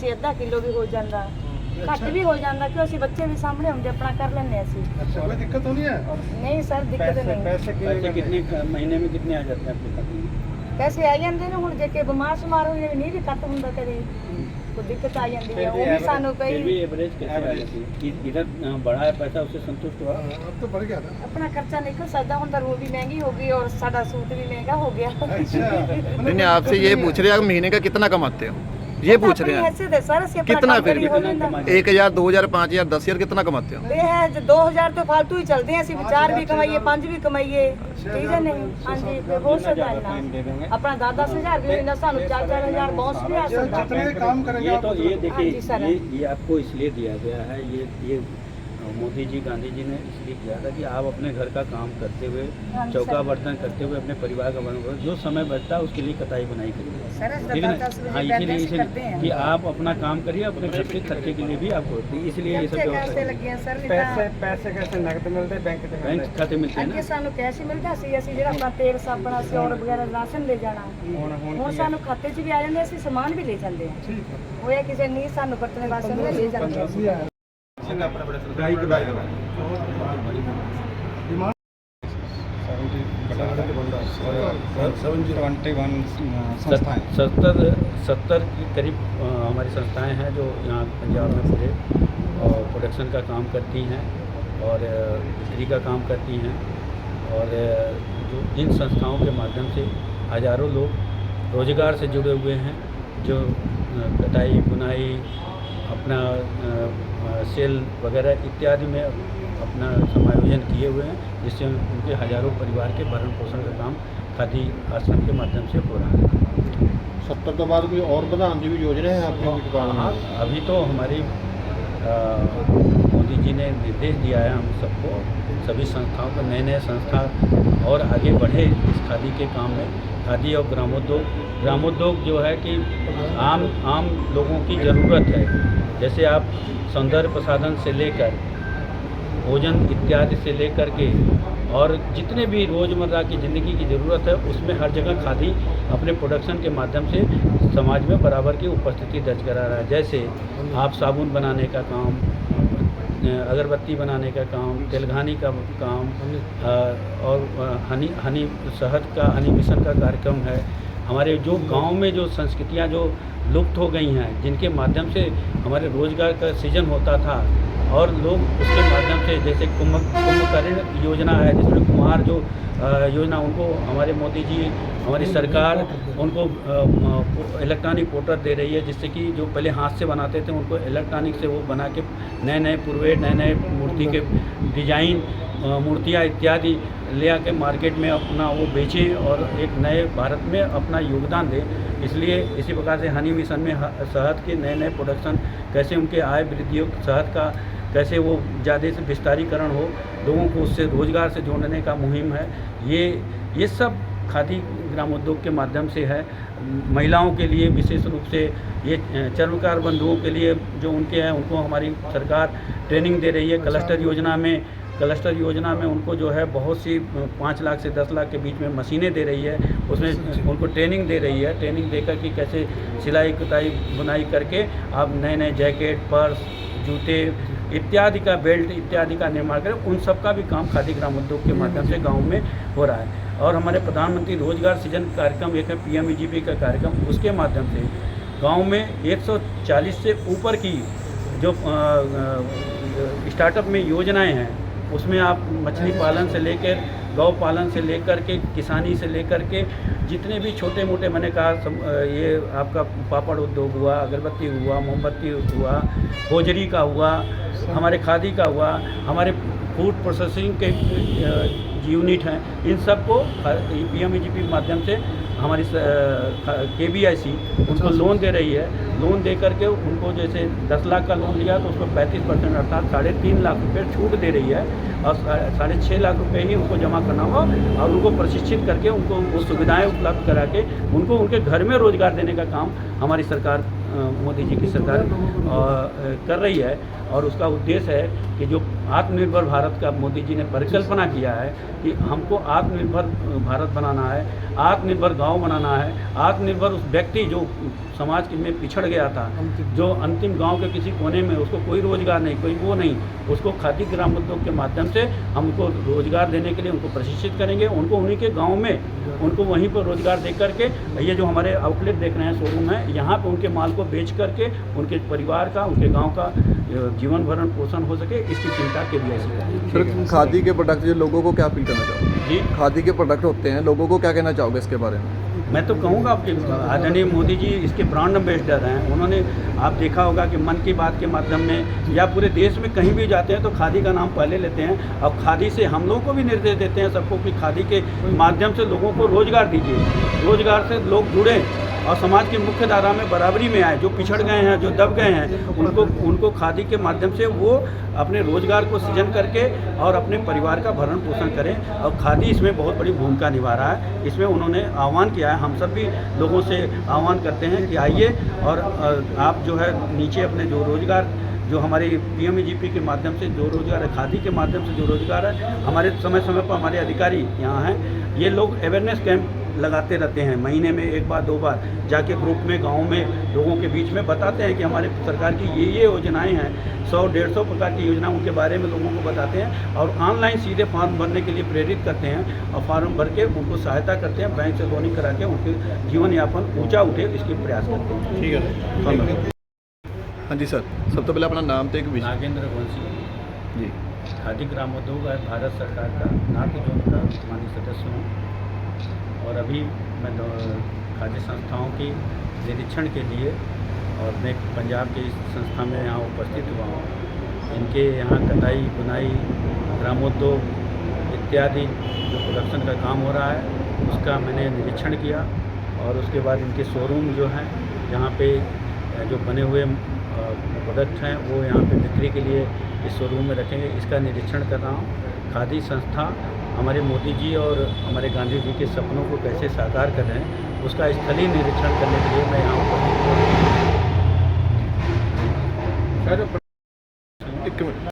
ਅਸੀਂ ਅੱਧਾ ਕਿਲੋ ਵੀ ਹੋ ਜਾਂਦਾ, ਘੱਟ भी हो जाता, क्यों ਅਸੀਂ ਬੱਚੇ भी सामने ਹੁੰਦੇ अपना कर लेंगे ਅਸੀਂ। अच्छा, कोई दिक्कत तो नहीं है? नहीं सर दिक्कत नहीं। पैसे कितने महीने में कितने आ जाते हैं आपके खाते में? पैसे आ जाते हैं ਹੁਣ ਜੇ ਕਿ ਬਿਮਾਰ ਸ਼ਮਾਰ ਹੋਏ ਨਹੀਂ ਵੀ ਕੱਟ ਹੁੰਦਾ ਕਦੇ ਕੋਈ ਦਿੱਕਤ ਆ ਜਾਂਦੀ है, वो भी ਸਾਨੂੰ फिर भी कई एवरेज कैसे आ जाती है? इधर बढ़ा है पैसा, उससे संतुष्ट हुआ? अब तो बढ़ गया ना। अपना खर्चा निकल सकता, ਹੁਣ ਤਾਂ वो भी महंगी हो गई और सादा सूट भी महंगा हो गया। अच्छा, नहीं नहीं, आपसे ये पूछ रहे हैं आप महीने का कितना कमाते हो, ये पूछ रहे हैं। हैसियत है सर, ਅਸੀਂ ਆਪਣਾ कितना ਕੰਮ फिर करी भी? हो ਜਾਂਦਾ। 1000 2000 5000 10000 कितना कमाते हो? ਇਹ ਹੈ ਜੋ 2000 ਤੋਂ ਫालतू ही चलते हैं, ਅਸੀਂ 4 भी कमाइए 5 भी कमाइए, ठीक है नहीं? हाँ जी, फिर हो सकता है ना अपना 10-10 भी होता, ਸਾਨੂੰ 4-4 बॉस भी आ सकता है। जितने काम करेंगे ये आप तो ये देखिए, हाँ जी, सर। ये आपको इसलिए दिया गया है, ये मोदी जी गांधी जी ने इसलिए किया था कि आप अपने घर का काम करते हुए, हाँ जी, चौका सर। बर्तन करते हुए अपने परिवार का बर्तन, जो समय बचता है उसके लिए कटाई बुनाई करिए, सर, ठीक है ना? 10 बजे हाँ, बैठे से करते हैं। कि आप अपना काम करिए, अपने घर के खर्चे के लिए भी आपको, इसलिए ये सब खर्चे व्यवस्था कैसे है। लगे हैं सर? पैसे कैसे नकद मिलते बैंक से बैंक खाते मिलते हैं ਅੱਗੇ ना। ਸਾਨੂੰ ਕੈਸ਼ ਹੀ ਮਿਲਦਾ ਸੀ, ਅਸੀਂ ਜਿਹੜਾ ਆਪਣਾ ਤੇਲ ਸਾਬਣ ਅਸੀਂ ਔਰ ਵਗੈਰਾ ਰਾਸ਼ਨ ਲੈ ਜਾਣਾ, ਹੁਣ ਸਾਨੂੰ ਖਾਤੇ 'ਚ ਵੀ ਆ ਜਾਂਦੇ, ਅਸੀਂ ਸਮਾਨ ਵੀ ਲੈ ਜਾਂਦੇ ਹਾਂ। ਹੋਇਆ ਕਿਸੇ ਨਹੀਂ ਸਾਨੂੰ ਵਰਤਣੇ ਵਾਸਤੇ ਨਹੀਂ ਲੈ ਜਾਂਦੇ ਅਸੀਂ। सत्तर के करीब हमारी संस्थाएं हैं जो यहाँ पंजाब में पूरे प्रोडक्शन का काम करती हैं और बिक्री का काम करती हैं, और जो इन संस्थाओं के माध्यम से हज़ारों लोग रोज़गार से जुड़े हुए हैं, जो कटाई बुनाई अपना सेल वगैरह इत्यादि में अपना समायोजन किए हुए हैं, जिससे उनके हज़ारों परिवार के भरण पोषण का काम खादी आश्रम के माध्यम से हो रहा है। 70 तो बाद कोई और बढ़ाने की भी योजना है आपकी दुकान हाँ, में? अभी तो हमारी मोदी जी ने निर्देश दिया है हम सबको, सभी संस्थाओं को, नए संस्था और आगे बढ़े इस खादी के काम में। खादी और ग्रामोद्योग जो है कि आम लोगों की ज़रूरत है, जैसे आप सौंदर्य प्रसाधन से लेकर भोजन इत्यादि से लेकर के और जितने भी रोज़मर्रा की ज़िंदगी की ज़रूरत है, उसमें हर जगह खादी अपने प्रोडक्शन के माध्यम से समाज में बराबर की उपस्थिति दर्ज करा रहा है। जैसे आप साबुन बनाने का काम, अगरबत्ती बनाने का काम, तेलघानी का काम, और हनी शहद का हनी मिशन का कार्यक्रम है। हमारे जो गांव में जो संस्कृतियां जो लुप्त हो गई हैं, जिनके माध्यम से हमारे रोज़गार का सृजन होता था, और लोग उसके माध्यम से, जैसे कुंभकर्ण योजना है जिसमें कुम्हार जो योजना, उनको हमारे मोदी जी, हमारी सरकार उनको इलेक्ट्रॉनिक पोर्टल दे रही है, जिससे कि जो पहले हाथ से बनाते थे उनको इलेक्ट्रॉनिक से वो बना के नए पुरवे, नए मूर्ति के डिजाइन, मूर्तियाँ इत्यादि ले आके मार्केट में अपना वो बेचें और एक नए भारत में अपना योगदान दें। इसलिए इसी प्रकार से हनी मिशन में शहद के नए प्रोडक्शन, कैसे उनके आय वृद्धि हो, शहद का कैसे वो ज़्यादा से विस्तारीकरण हो, लोगों को उससे रोज़गार से जोड़ने का मुहिम है। ये सब खादी ग्रामोद्योग के माध्यम से है। महिलाओं के लिए विशेष रूप से ये चर्मकार बंधुओं के लिए जो उनके हैं, उनको हमारी सरकार ट्रेनिंग दे रही है। क्लस्टर योजना में उनको जो है बहुत सी 5 लाख से 10 लाख के बीच में मशीनें दे रही है, उसमें उनको ट्रेनिंग दे रही है। ट्रेनिंग देकर कि कैसे सिलाई कटाई बुनाई करके आप नए जैकेट, पर्स, जूते इत्यादि का, बेल्ट इत्यादि का निर्माण करें। उन सब का भी काम खादी ग्रामोद्योग के माध्यम से गाँव में हो रहा है। और हमारे प्रधानमंत्री रोजगार सृजन कार्यक्रम एक है PMEGP का कार्यक्रम, उसके माध्यम से गांव में 140 से ऊपर की जो स्टार्टअप में योजनाएं हैं, उसमें आप मछली पालन से लेकर गौ पालन से लेकर के किसानी से लेकर के जितने भी छोटे मोटे, मैंने कहा ये आपका पापड़ उद्योग हुआ, अगरबत्ती हुआ, मोमबत्ती हुआ, होजरी का हुआ, हमारे खादी का हुआ, हमारे फूड प्रोसेसिंग के यूनिट हैं, इन सब को PMEGP माध्यम से हमारी KBIC उनको लोन दे रही है। लोन दे करके उनको जैसे 10 लाख का लोन लिया तो उसको 35% अर्थात 3.5 लाख रुपये छूट दे रही है, और 6.5 लाख रुपये ही उनको जमा करना होगा, और उनको प्रशिक्षित करके उनको वो सुविधाएँ उपलब्ध करा के उनको उनके घर में रोज़गार देने का काम हमारी सरकार, मोदी जी की सरकार कर रही है। और उसका उद्देश्य है कि जो आत्मनिर्भर भारत का मोदी जी ने परिकल्पना किया है कि हमको आत्मनिर्भर भारत बनाना है, आत्मनिर्भर गांव बनाना है, आत्मनिर्भर उस व्यक्ति जो समाज में पिछड़ गया था, जो अंतिम गांव के किसी कोने में उसको कोई रोजगार नहीं, कोई वो नहीं, उसको खादी ग्राम उद्योग के माध्यम से हमको रोजगार देने के लिए उनको प्रशिक्षित करेंगे। उनको उन्हीं के गाँव में उनको वहीं पर रोजगार दे करके, ये जो हमारे आउटलेट देख रहे हैं, शोरूम है, यहाँ पर उनके माल को बेच करके उनके परिवार का, उनके गाँव का जीवन भरण पोषण हो सके, इसकी चिंता के लिए सर, खादी के प्रोडक्ट जो लोगों को क्या अपील करना चाहोगे? जी, खादी के प्रोडक्ट होते हैं, लोगों को क्या कहना चाहोगे इसके बारे में? मैं तो कहूँगा कि आदरणीय मोदी जी इसके ब्रांड एम्बेसडर हैं। उन्होंने, आप देखा होगा कि मन की बात के माध्यम में या पूरे देश में कहीं भी जाते हैं तो खादी का नाम पहले लेते हैं, और खादी से हम लोगों को भी निर्देश देते हैं सबको कि खादी के माध्यम से लोगों को रोजगार दीजिए, रोजगार से लोग जुड़ें और समाज की मुख्य धारा में बराबरी में आए। जो पिछड़ गए हैं, जो दब गए हैं, उनको खादी के माध्यम से वो अपने रोजगार को सृजन करके और अपने परिवार का भरण पोषण करें, और खादी इसमें बहुत बड़ी भूमिका निभा रहा है। इसमें उन्होंने आह्वान किया है, हम सब भी लोगों से आह्वान करते हैं कि आइए और आप जो है नीचे अपने जो रोजगार, जो हमारी PMEGP के माध्यम से जो रोजगार है, खादी के माध्यम से जो रोजगार है, हमारे समय समय पर हमारे अधिकारी यहाँ हैं, ये लोग अवेयरनेस कैंप लगाते रहते हैं, महीने में 1 बार 2 बार जाके ग्रुप में, गांव में लोगों के बीच में बताते हैं कि हमारे सरकार की ये योजनाएं हैं। 100-150 प्रकार की योजना उनके बारे में लोगों को बताते हैं, और ऑनलाइन सीधे फॉर्म भरने के लिए प्रेरित करते हैं, और फॉर्म भर के उनको सहायता करते हैं, बैंक से लोनिंग करा के उनके जीवन यापन ऊँचा उठे, इसके प्रयास करते हैं। ठीक है। हाँ जी सर, सबसे पहले अपना नाम तो एक विषय। नागेंद्र वंशी जी, खादी ग्राम उद्योग है भारत सरकार का नार्थ जोन का माननीय सदस्य हूँ, और अभी मैं खादी संस्थाओं की निरीक्षण के लिए और मैं पंजाब की इस संस्था में यहाँ उपस्थित हुआ हूँ। इनके यहाँ कढ़ाई, बुनाई, ग्रामोद्योग इत्यादि जो प्रोडक्शन का काम हो रहा है उसका मैंने निरीक्षण किया, और उसके बाद इनके शोरूम जो हैं, यहाँ पे जो बने हुए प्रोडक्ट हैं वो यहाँ पे बिक्री के लिए इस शोरूम में रखेंगे, इसका निरीक्षण कर रहा हूँ। खादी संस्था हमारे मोदी जी और हमारे गांधी जी के सपनों को कैसे साकार कर रहे हैं, उसका स्थलीय निरीक्षण करने के लिए मैं यहाँ उपस्थित हूँ। एक मिनट।